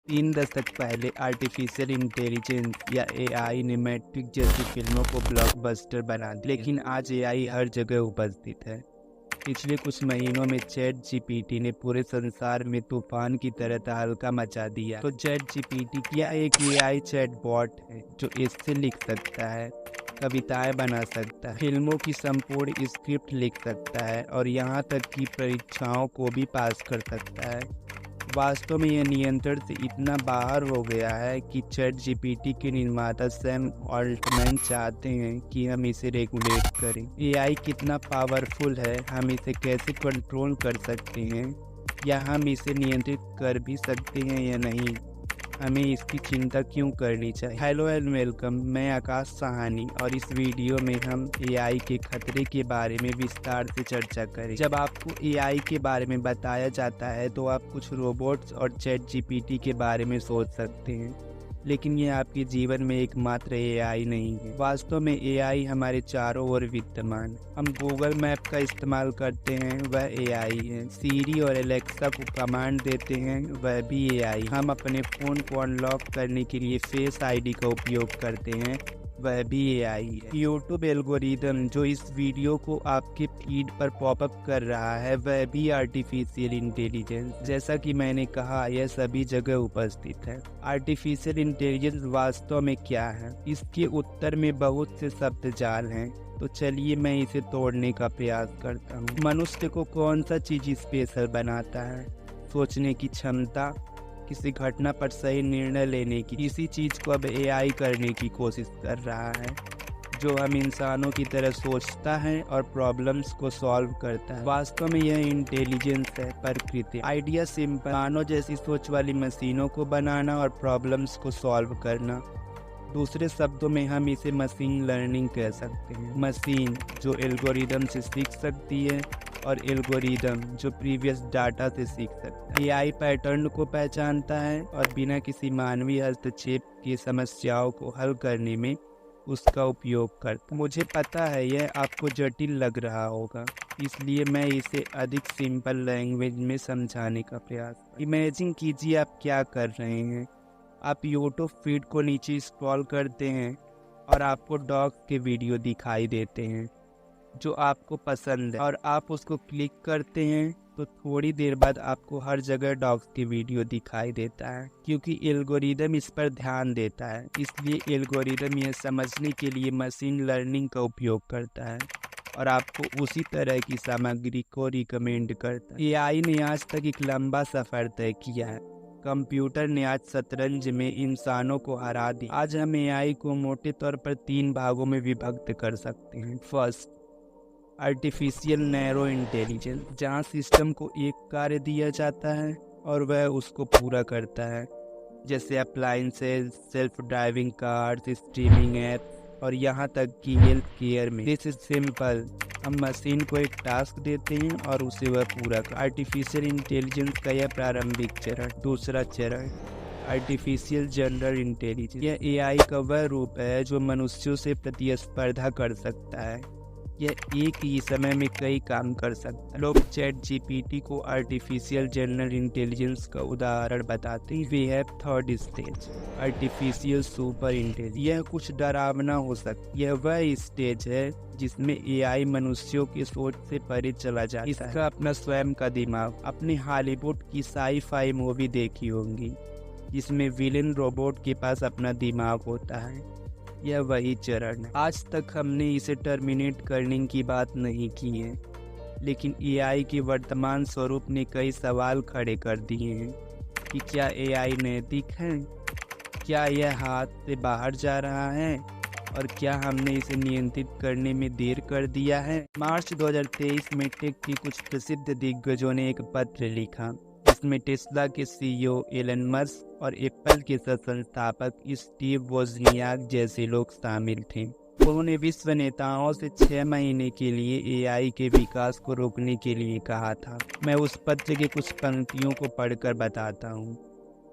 3 दशक पहले artificial intelligence या एआई ने मैट्रिक्स जैसी फिल्मों को ब्लॉकबस्टर बना दिया, लेकिन आज एआई हर जगह उपस्थित है। पिछले कुछ महीनों में चैट जीपीटी ने पूरे संसार में तूफान की तरह तहलका मचा दिया। तो चैट जीपीटी क्या एक एआई चैटबॉट है जो इससे लिख सकता है, कविताएं बना सकता है, फिल्मों की संपूर्ण स्क्रिप्ट लिख सकता है और यहाँ तक कि परीक्षाओं को भी पास कर सकता है। वास्तव में यह नियंत्रण से इतना बाहर हो गया है कि चैट जीपीटी के निर्माता सैम ऑल्टमैन चाहते हैं कि हम इसे रेगुलेट करें। एआई कितना पावरफुल है, हम इसे कैसे कंट्रोल कर सकते हैं, या हम इसे नियंत्रित कर भी सकते हैं या नहीं, हमें इसकी चिंता क्यों करनी चाहिए। हेलो एंड वेलकम, मैं आकाश साहनी और इस वीडियो में हम एआई के खतरे के बारे में विस्तार से चर्चा करें। जब आपको एआई के बारे में बताया जाता है तो आप कुछ रोबोट्स और चैट जीपीटी के बारे में सोच सकते हैं, लेकिन ये आपके जीवन में एकमात्र एआई नहीं है। वास्तव में एआई हमारे चारों ओर विद्यमान। हम गूगल मैप का इस्तेमाल करते हैं, वह एआई है। सीरी और एलेक्सा को कमांड देते हैं, वह भी एआई। हम अपने फ़ोन को अनलॉक करने के लिए फेस आईडी का उपयोग करते हैं, वह भी एआई है। यूट्यूब एल्गोरिदम जो इस वीडियो को आपके फीड पर पॉपअप कर रहा है, वह भी आर्टिफिशियल इंटेलिजेंस। जैसा कि मैंने कहा, यह सभी जगह उपस्थित है। आर्टिफिशियल इंटेलिजेंस वास्तव में क्या है? इसके उत्तर में बहुत से शब्द जाल हैं, तो चलिए मैं इसे तोड़ने का प्रयास करता हूँ। मनुष्य को कौन सा चीज स्पेशल बनाता है? सोचने की क्षमता, किसी घटना पर सही निर्णय लेने की। इसी चीज को अब एआई करने की कोशिश कर रहा है, जो हम इंसानों की तरह सोचता है और प्रॉब्लम्स को सॉल्व करता है। वास्तव में यह इंटेलिजेंस है प्रकृति। आइडिया सिंपल, मानव जैसी सोच वाली मशीनों को बनाना और प्रॉब्लम्स को सॉल्व करना। दूसरे शब्दों में हम इसे मशीन लर्निंग कह सकते हैं। मशीन जो एल्गोरिदम से सीख सकती है और एल्गोरिदम जो प्रीवियस डाटा से सीख सकता है। एआई पैटर्न को पहचानता है और बिना किसी मानवीय हस्तक्षेप के समस्याओं को हल करने में उसका उपयोग करता है। मुझे पता है यह आपको जटिल लग रहा होगा, इसलिए मैं इसे अधिक सिंपल लैंग्वेज में समझाने का प्रयास। इमेजिन कीजिए आप क्या कर रहे हैं। आप यूट्यूब फीड को नीचे स्क्रॉल करते हैं और आपको डॉग्स के वीडियो दिखाई देते हैं जो आपको पसंद है, और आप उसको क्लिक करते हैं तो थोड़ी देर बाद आपको हर जगह डॉग्स की वीडियो दिखाई देता है, क्योंकि एल्गोरिदम इस पर ध्यान देता है। इसलिए एल्गोरिदम यह समझने के लिए मशीन लर्निंग का उपयोग करता है और आपको उसी तरह की सामग्री को रिकमेंड करता है। एआई ने आज तक एक लंबा सफर तय किया है। कंप्यूटर ने आज शतरंज में इंसानों को हरा दिया। आज हम एआई को मोटे तौर पर 3 भागों में विभक्त कर सकते हैं। फर्स्ट, आर्टिफिशियल नैरो इंटेलिजेंस, जहाँ सिस्टम को एक कार्य दिया जाता है और वह उसको पूरा करता है, जैसे appliances, self driving cars, streaming app और यहाँ तक कि हेल्थ केयर में। दिस इज सिंपल, हम मशीन को एक टास्क देते हैं और उसे वह पूरा कर। आर्टिफिशियल इंटेलिजेंस का यह प्रारंभिक चरण। दूसरा चरण, आर्टिफिशियल जनरल इंटेलिजेंस। यह एआई का वह रूप है जो मनुष्यों से प्रतिस्पर्धा कर सकता है। यह एक ही समय में कई काम कर सकता है। लोग चैट जीपीटी को आर्टिफिशियल जनरल इंटेलिजेंस का उदाहरण बताते हैं। We have third stage, artificial super intelligence. यह कुछ डरावना हो सकता है। यह वह स्टेज है जिसमें एआई मनुष्यों की सोच से परे चला जाता है। इसका अपना स्वयं का दिमाग। अपने हॉलीवुड की साई-फाई मूवी देखी होंगी जिसमें विलेन रोबोट के पास अपना दिमाग होता है। यह वही चरण है। आज तक हमने इसे टर्मिनेट करने की बात नहीं की है, लेकिन एआई के वर्तमान स्वरूप ने कई सवाल खड़े कर दिए हैं कि क्या एआई नैतिक है, क्या यह हाथ से बाहर जा रहा है, और क्या हमने इसे नियंत्रित करने में देर कर दिया है। मार्च 2023 में टेक के कुछ प्रसिद्ध दिग्गजों ने एक पत्र लिखा, इसमें टेस्ला के सीईओ एलन मस्क और एप्पल के संस्थापक स्टीव वोजनियाक जैसे लोग शामिल थे। उन्होंने विश्व नेताओं से 6 महीने के लिए एआई के विकास को रोकने के लिए कहा था। मैं उस पत्र के कुछ पंक्तियों को पढ़कर बताता हूँ।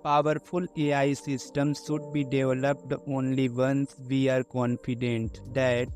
Powerful AI systems should be developed only once we are confident that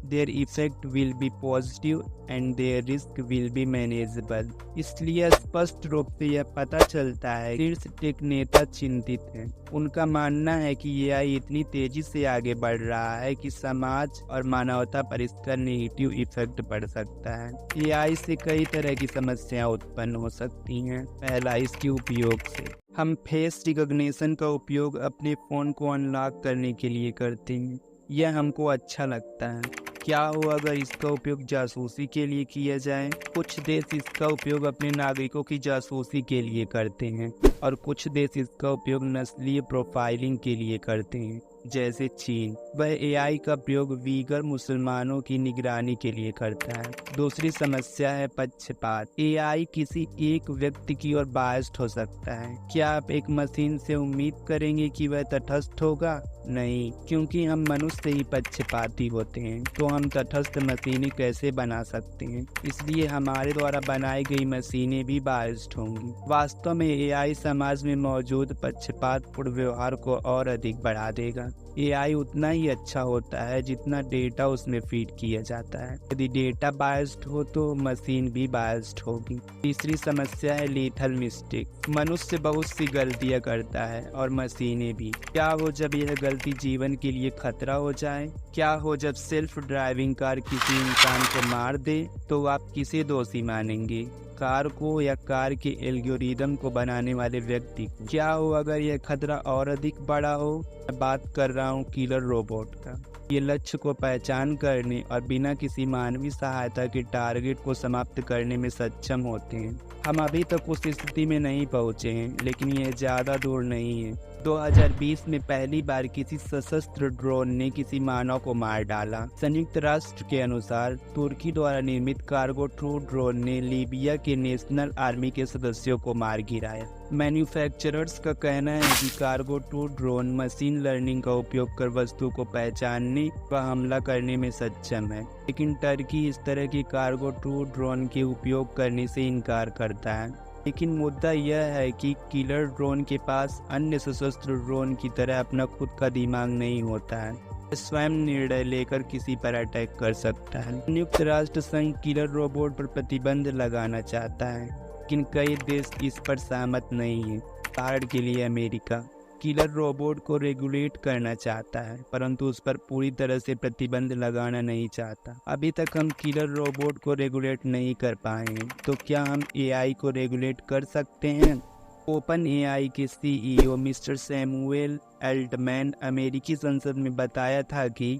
their effect will be positive and their risk will be manageable. इसलिए स्पष्ट रूप से यह पता चलता है शीर्ष टेक नेता चिंतित हैं। उनका मानना है कि एआई इतनी तेजी से आगे बढ़ रहा है कि समाज और मानवता पर इसका नेगेटिव इफेक्ट पड़ सकता है। एआई से कई तरह की समस्याएं उत्पन्न हो सकती हैं। पहला, इसके उपयोग से। हम फेस रिकॉग्निशन का उपयोग अपने फ़ोन को अनलॉक करने के लिए करते हैं। यह हमको अच्छा लगता है। क्या हो अगर इसका उपयोग जासूसी के लिए किया जाए? कुछ देश इसका उपयोग अपने नागरिकों की जासूसी के लिए करते हैं और कुछ देश इसका उपयोग नस्लीय प्रोफाइलिंग के लिए करते हैं, जैसे चीन। वह एआई का प्रयोग वीगर मुसलमानों की निगरानी के लिए करता है। दूसरी समस्या है पक्षपात। एआई किसी एक व्यक्ति की ओर बायस्ड हो सकता है। क्या आप एक मशीन से उम्मीद करेंगे कि वह तटस्थ होगा? नहीं, क्योंकि हम मनुष्य ही पक्षपाती होते हैं, तो हम तटस्थ मशीनें कैसे बना सकते हैं? इसलिए हमारे द्वारा बनाई गई मशीनें भी बायस्ड होंगी। वास्तव में एआई समाज में मौजूद पक्षपातपूर्ण व्यवहार को और अधिक बढ़ा देगा। एआई उतना ही अच्छा होता है जितना डेटा उसमें फीड किया जाता है। यदि डेटा बायस्ड हो तो मशीन भी बायस्ड होगी। तीसरी समस्या है लीथल मिस्टेक। मनुष्य बहुत सी गलतियां करता है और मशीनें भी। क्या हो जब यह गलती जीवन के लिए खतरा हो जाए? क्या हो जब सेल्फ ड्राइविंग कार किसी इंसान को मार दे? तो आप किसे दोषी मानेंगे, कार को या कार के एल्गोरिदम को बनाने वाले व्यक्ति को? क्या हो अगर यह खतरा और अधिक बड़ा हो? मैं बात कर रहा हूँ किलर रोबोट का। ये लक्ष्य को पहचान करने और बिना किसी मानवीय सहायता के टारगेट को समाप्त करने में सक्षम होते हैं। हम अभी तक उस स्थिति में नहीं पहुंचे हैं, लेकिन यह ज़्यादा दूर नहीं है। 2020 में पहली बार किसी सशस्त्र ड्रोन ने किसी मानव को मार डाला। संयुक्त राष्ट्र के अनुसार तुर्की द्वारा निर्मित कार्गो 2 ड्रोन ने लीबिया के नेशनल आर्मी के सदस्यों को मार गिराया। मैन्युफैक्चरर्स का कहना है कि कार्गो 2 ड्रोन मशीन लर्निंग का उपयोग कर वस्तु को पहचानने व हमला करने में सक्षम है, लेकिन टर्की इस तरह के कार्गो 2 ड्रोन के उपयोग करने से इनकार करता है। लेकिन मुद्दा यह है कि किलर ड्रोन के पास अन्य सशस्त्र ड्रोन की तरह अपना खुद का दिमाग नहीं होता है। स्वयं निर्णय लेकर किसी पर अटैक कर सकता है। संयुक्त राष्ट्र संघ किलर रोबोट पर प्रतिबंध लगाना चाहता है, लेकिन कई देश इस पर सहमत नहीं है। उदाहरण के लिए अमेरिका किलर रोबोट को रेगुलेट करना चाहता है, परंतु उस पर पूरी तरह से प्रतिबंध लगाना नहीं चाहता। अभी तक हम किलर रोबोट को रेगुलेट नहीं कर पाए हैं, तो क्या हम एआई को रेगुलेट कर सकते हैं? ओपन एआई के सीईओ मिस्टर सैमुएल एल्टमैन अमेरिकी संसद में बताया था कि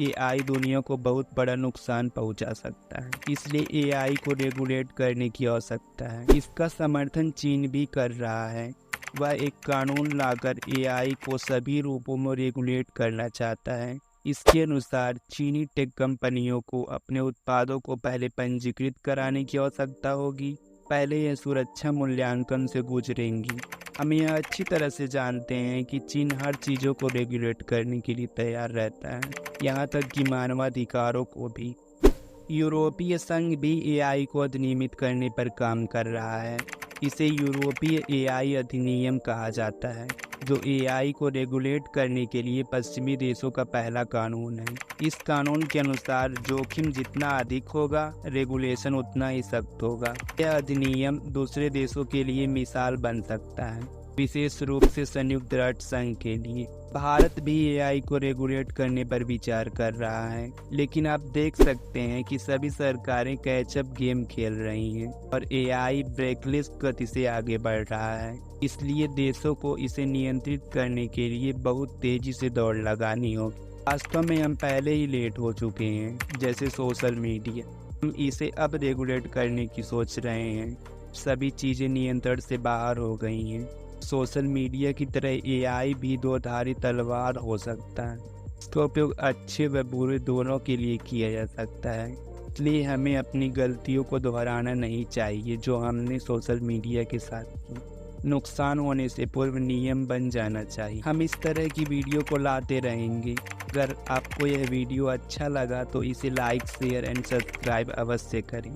एआई दुनिया को बहुत बड़ा नुकसान पहुंचा सकता है, इसलिए एआई को रेगुलेट करने की आवश्यकता है। इसका समर्थन चीन भी कर रहा है। वह एक कानून लाकर एआई को सभी रूपों में रेगुलेट करना चाहता है। इसके अनुसार चीनी टेक कंपनियों को अपने उत्पादों को पहले पंजीकृत कराने की आवश्यकता होगी। पहले यह सुरक्षा मूल्यांकन से गुजरेंगी। हम यह अच्छी तरह से जानते हैं कि चीन हर चीज़ों को रेगुलेट करने के लिए तैयार रहता है, यहाँ तक कि मानवाधिकारों को भी। यूरोपीय संघ भी एआई को अधिनियमित करने पर काम कर रहा है। इसे यूरोपीय एआई अधिनियम कहा जाता है, जो एआई को रेगुलेट करने के लिए पश्चिमी देशों का पहला कानून है। इस कानून के अनुसार जोखिम जितना अधिक होगा, रेगुलेशन उतना ही सख्त होगा। यह अधिनियम दूसरे देशों के लिए मिसाल बन सकता है, विशेष रूप से संयुक्त राष्ट्र संघ के लिए। भारत भी एआई को रेगुलेट करने पर विचार कर रहा है, लेकिन आप देख सकते हैं कि सभी सरकारें कैचअप गेम खेल रही हैं और एआई ब्रेकलेस गति से आगे बढ़ रहा है। इसलिए देशों को इसे नियंत्रित करने के लिए बहुत तेजी से दौड़ लगानी होगी। वास्तव में हम पहले ही लेट हो चुके हैं, जैसे सोशल मीडिया। हम इसे अब रेगुलेट करने की सोच रहे हैं। सभी चीज़ें नियंत्रण से बाहर हो गई हैं। सोशल मीडिया की तरह एआई भी दो धारी तलवार हो सकता है। इसका उपयोग अच्छे व बुरे दोनों के लिए किया जा सकता है, इसलिए हमें अपनी गलतियों को दोहराना नहीं चाहिए जो हमने सोशल मीडिया के साथ की। नुकसान होने से पूर्व नियम बन जाना चाहिए। हम इस तरह की वीडियो को लाते रहेंगे। अगर आपको यह वीडियो अच्छा लगा तो इसे लाइक, शेयर एंड सब्सक्राइब अवश्य करें।